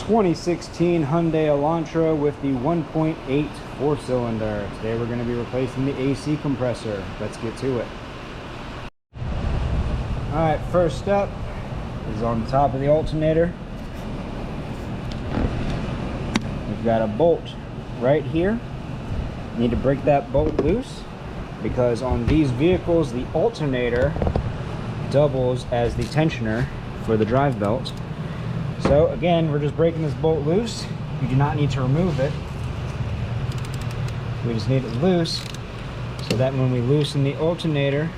2016 Hyundai Elantra with the 1.8 4-cylinder. Today we're going to be replacing the AC compressor. Let's get to it. Alright, first step is on the top of the alternator. We've got a bolt right here. You need to break that bolt loose because on these vehicles the alternator doubles as the tensioner for the drive belt. So again, we're just breaking this bolt loose. You do not need to remove it. We just need it loose so that when we loosen the alternator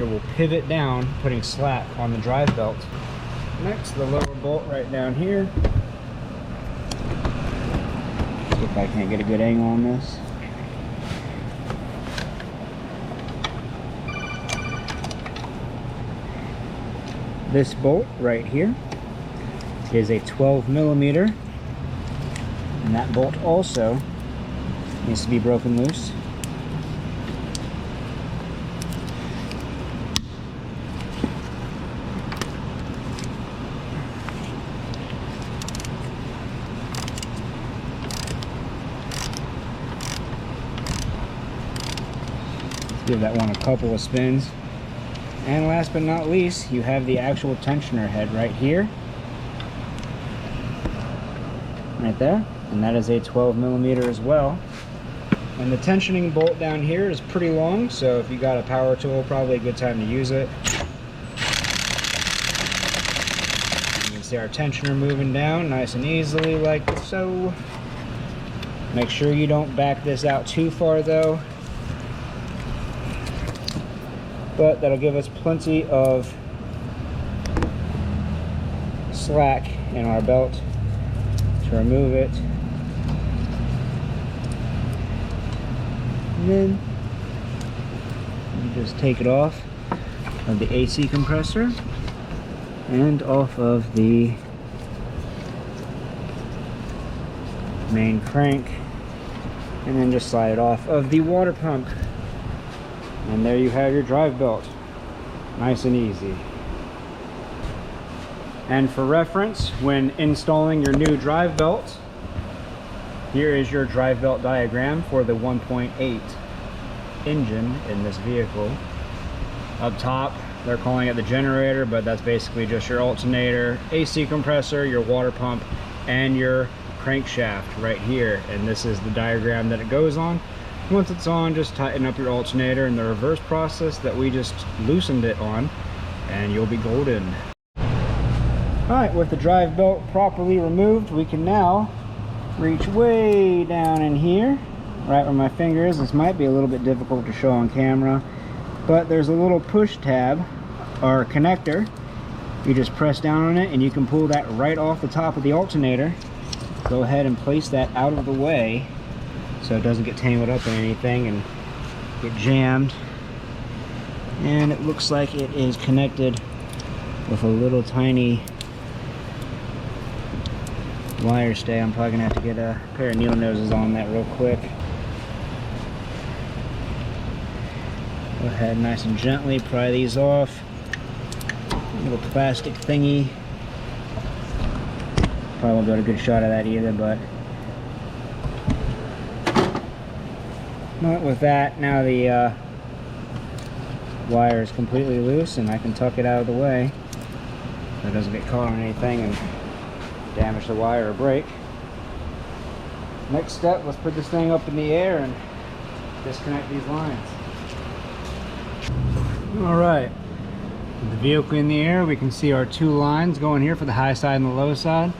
will pivot down, putting slack on the drive belt. Next, the lower bolt right down here. See if I can't get a good angle on this. This bolt right here is a 12mm, and that bolt also needs to be broken loose. Let's give that one a couple of spins. And last but not least, you have the actual tensioner head right here. Right there, and that is a 12mm as well. And the tensioning bolt down here is pretty long, so if you got a power tool, probably a good time to use it. You can see our tensioner moving down nice and easily like so. Make sure you don't back this out too far though, but that'll give us plenty of slack in our belt to remove it. And then you just take it off of the AC compressor and off of the main crank, and then just slide it off of the water pump. And there you have your drive belt. Nice and easy. And for reference, when installing your new drive belt, here is your drive belt diagram for the 1.8 engine in this vehicle. Up top, they're calling it the generator, but that's basically just your alternator, AC compressor, your water pump, and your crankshaft right here. And this is the diagram that it goes on. Once it's on, just tighten up your alternator in the reverse process that we just loosened it on, and you'll be golden. Alright, with the drive belt properly removed, we can now reach way down in here, right where my finger is. This might be a little bit difficult to show on camera, but there's a little push tab or connector. You just press down on it and you can pull that right off the top of the alternator. Go ahead and place that out of the way so it doesn't get tangled up in anything and get jammed. And it looks like it is connected with a little tiny wire stay. I'm probably gonna have to get a pair of needle noses on that real quick. Go ahead nice and gently pry these off. Little plastic thingy. Probably won't get a good shot of that either, but with that, now the wire is completely loose and I can tuck it out of the way so it doesn't get caught on anything and damage the wire or break. Next step, let's put this thing up in the air and disconnect these lines. Alright, with the vehicle in the air, we can see our two lines going here for the high side and the low side.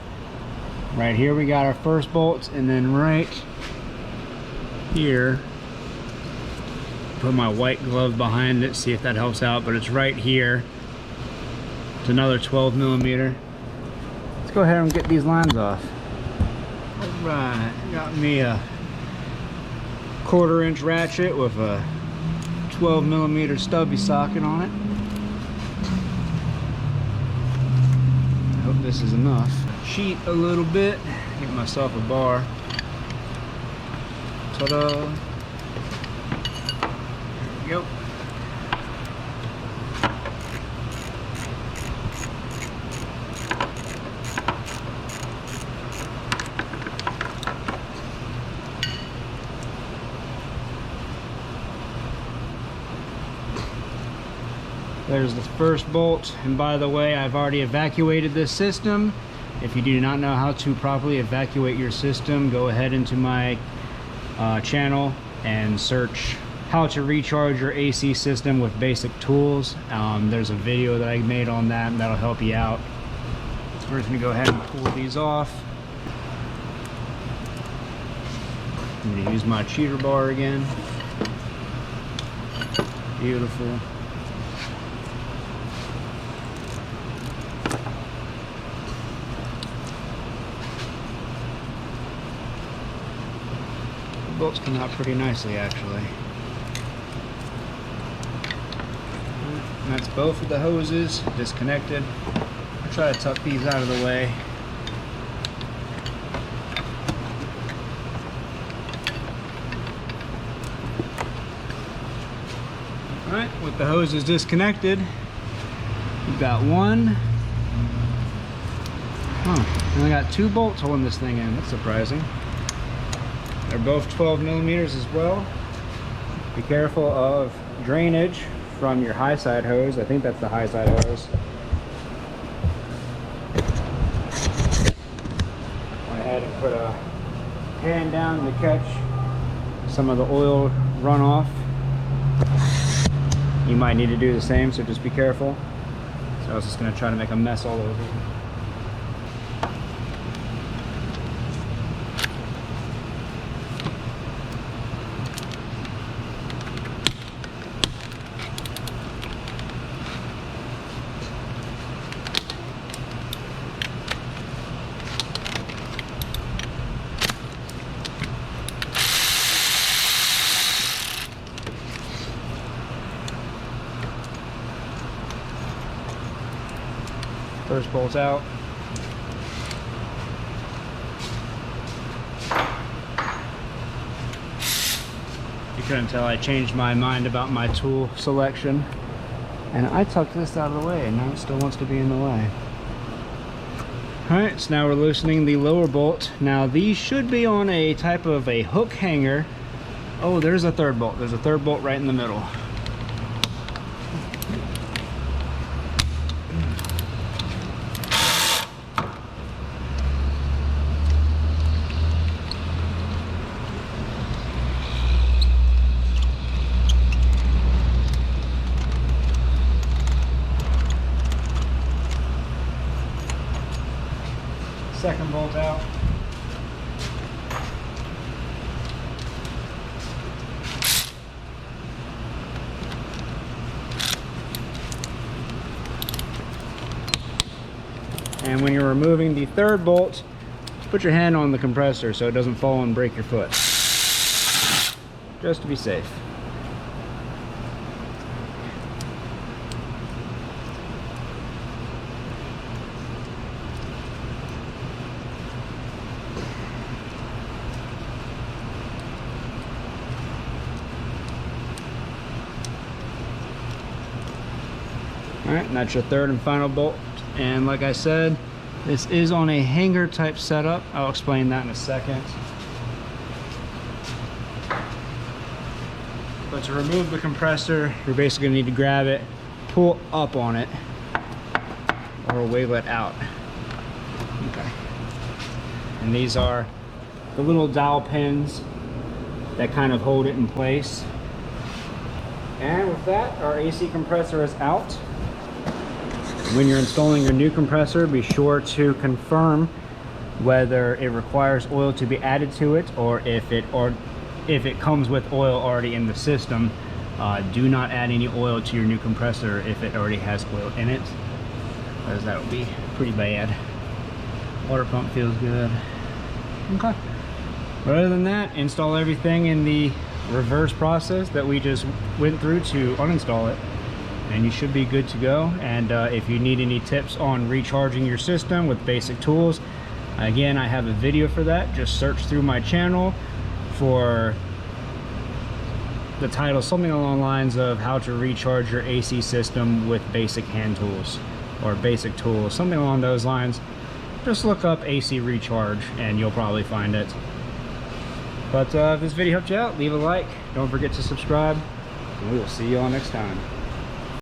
Right here we got our first bolts, and then right here, put my white glove behind it, see if that helps out, but it's right here. It's another 12mm. Let's go ahead and get these lines off. Alright, got me a 1/4" ratchet with a 12mm stubby socket on it. I hope this is enough. Cheat a little bit, get myself a bar. Ta-da! There we go. There's the first bolt, and by the way, I've already evacuated this system. If you do not know how to properly evacuate your system, go ahead into my channel and search how to recharge your AC system with basic tools. There's a video that I made on that, and that'll help you out. So we're just gonna go ahead and pull these off. I'm gonna use my cheater bar again. Beautiful. The bolts come out pretty nicely, actually. And that's both of the hoses disconnected. I'll try to tuck these out of the way. Alright, with the hoses disconnected, we've got one. Oh, and I got two bolts holding this thing in. That's surprising. They're both 12 millimeters as well. Be careful of drainage from your high side hose. I think that's the high side hose. Went ahead and put a hand down to catch some of the oil runoff. You might need to do the same, so just be careful. So I was just going to try to make a mess all over. First bolt's out. You couldn't tell I changed my mind about my tool selection, and I tucked this out of the way, and now it still wants to be in the way. Alright, so now we're loosening the lower bolt. Now these should be on a type of a hook hanger. Oh, there's a third bolt. There's a third bolt right in the middle. Second bolt out. And when you're removing the third bolt, put your hand on the compressor so it doesn't fall and break your foot. Just to be safe. Alright, and that's your third and final bolt. And like I said, this is on a hanger type setup. I'll explain that in a second. But to remove the compressor, you're basically going to need to grab it, pull up on it, or wiggle it out. Okay. And these are the little dowel pins that kind of hold it in place. And with that, our AC compressor is out. When you're installing your new compressor, be sure to confirm whether it requires oil to be added to it, or if it comes with oil already in the system. Do not add any oil to your new compressor if it already has oil in it, because that would be pretty bad. Water pump feels good. Okay. But other than that, install everything in the reverse process that we just went through to uninstall it, and you should be good to go. And if you need any tips on recharging your system with basic tools, again, I have a video for that. Just search through my channel for the title, something along the lines of how to recharge your AC system with basic hand tools or basic tools, something along those lines. Just look up AC recharge and you'll probably find it. But if this video helped you out, leave a like, don't forget to subscribe, and we will see you all next time.